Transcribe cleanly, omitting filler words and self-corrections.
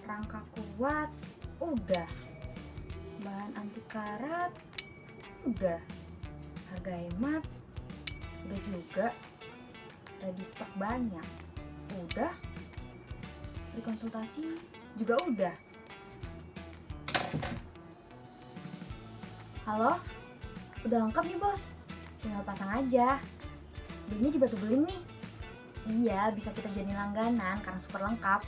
rangka kuat, udah. Bahan anti karat, udah. Harga hemat, udah juga. Ready stok banyak, udah. Free konsultasi juga udah. Halo, udah lengkap nih bos, tinggal pasang aja. Belinya di Batu Beling nih. Iya, bisa kita jadi langganan karena super lengkap.